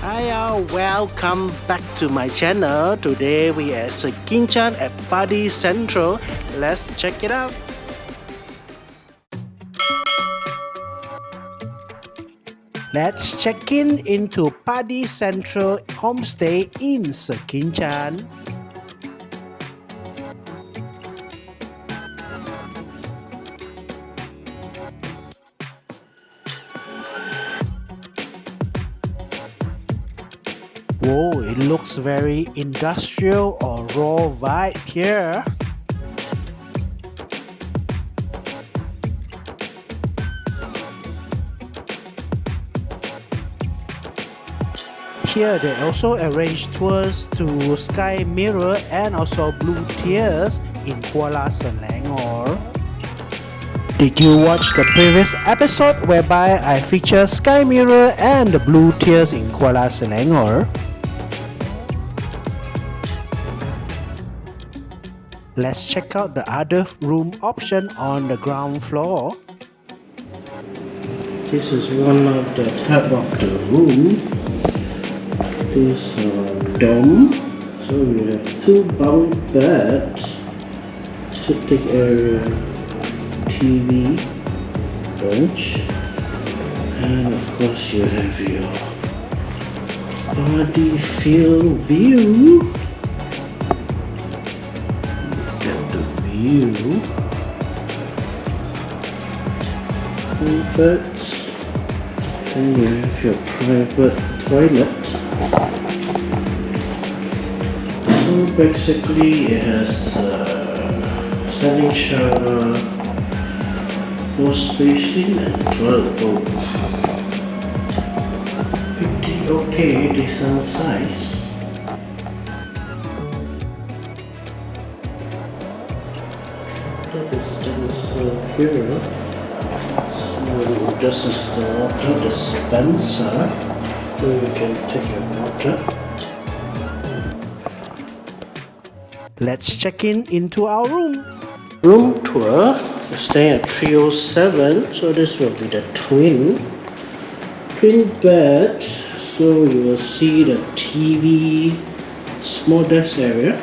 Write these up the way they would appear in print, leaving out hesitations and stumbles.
Hiya, welcome back to my channel. Today we are at Sekinchan at Padi Sentral. Let's check it out. Let's check in into Padi Sentral Homestay in Sekinchan. Whoa, it looks very industrial or raw vibe here. Here they also arrange tours to Sky Mirror and also Blue Tears in Kuala Selangor. Did you watch the previous episode whereby I feature Sky Mirror and the Blue Tears in Kuala Selangor? Let's check out the other room option on the ground floor. This is one of the type of the room. This dome. So we have two bunk beds, sitting area, TV, bench, and of course you have your body field view. View. Two beds, and you have your private toilet. So basically it has standing shower, wash basin and toilet bowl. Pretty okay, decent size. Here, so this is the water dispenser where you can take your water. Let's check in into our room. Room tour. We're staying at 307, so this will be the twin bed. So you will see the TV, small desk area,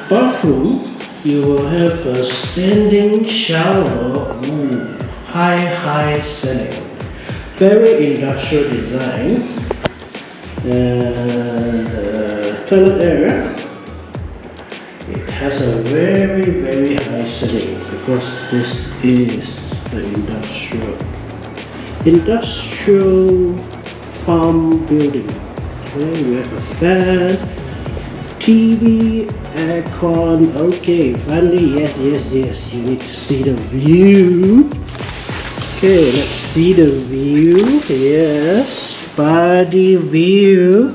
bathroom. You will have a standing shower. Ooh, high ceiling. Very industrial design. And toilet area. It has a very high ceiling because this is the industrial farm building. Then you have a fan, TV, aircon. Okay, finally, yes, you need to see the view. Okay, let's see the view. Yes, Paddy view.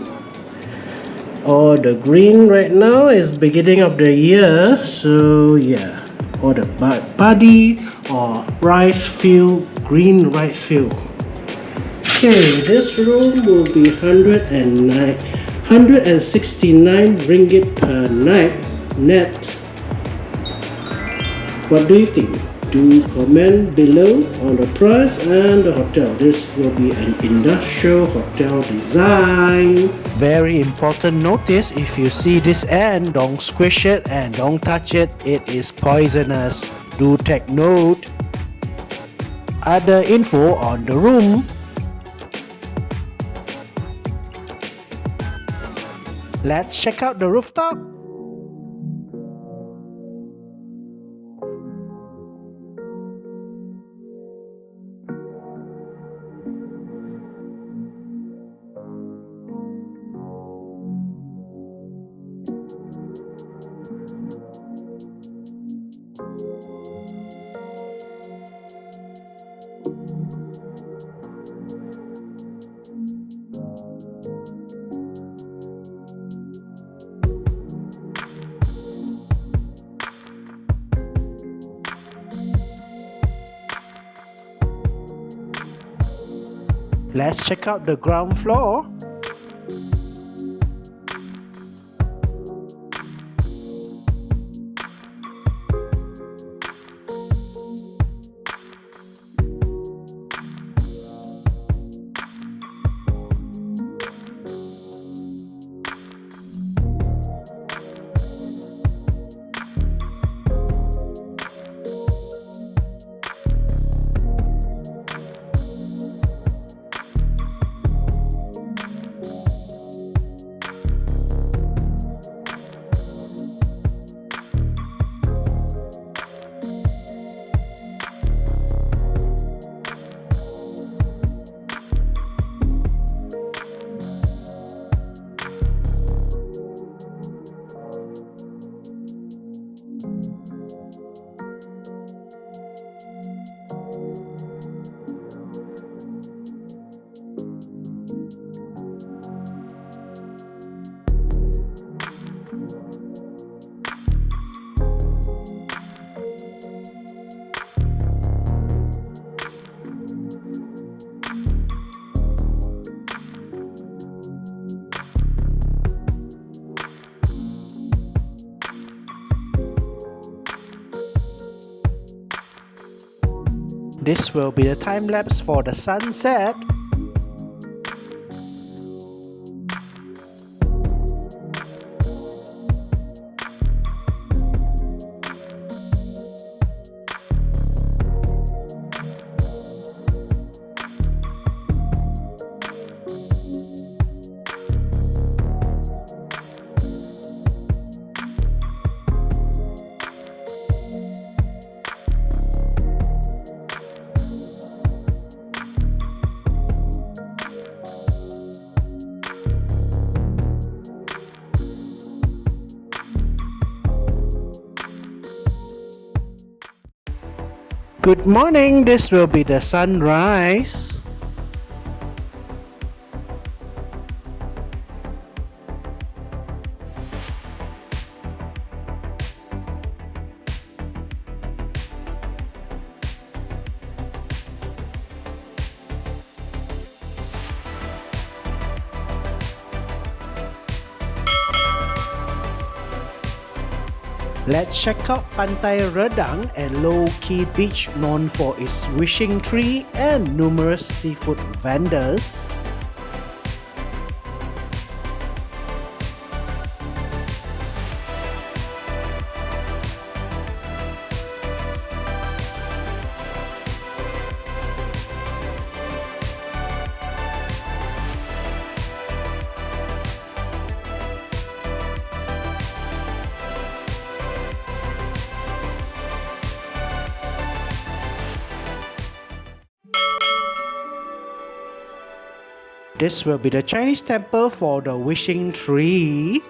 Oh, the green right now is beginning of the year, so yeah, or the paddy or rice field, green rice field. Okay, this room will be 169 ringgit per night net. What do you think? Do comment below on the price and the hotel. This will be an industrial hotel design. Very important notice, if you see this end, don't squish it and don't touch it. It is poisonous. Do take note. Other info on the room. Let's check out the rooftop. Let's check out the ground floor. This will be the time lapse for the sunset. Good morning, this will be the sunrise. Let's check out Pantai Redang, a low-key beach known for its wishing tree and numerous seafood vendors. This will be the Chinese temple for the wishing tree.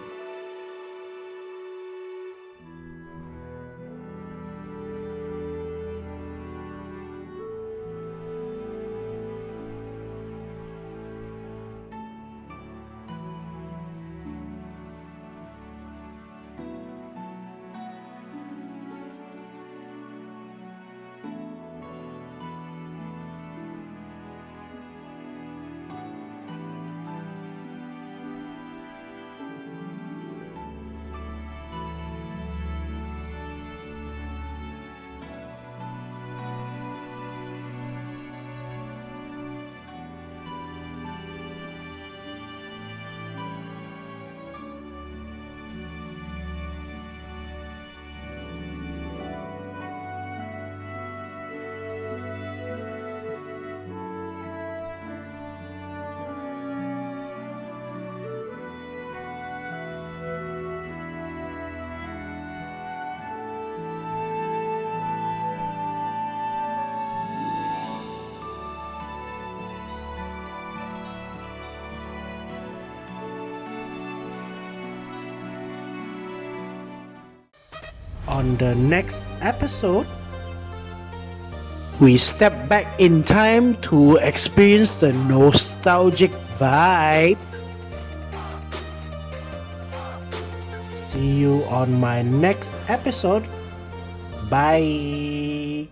On the next episode, we step back in time to experience the nostalgic vibe. See you on my next episode. Bye.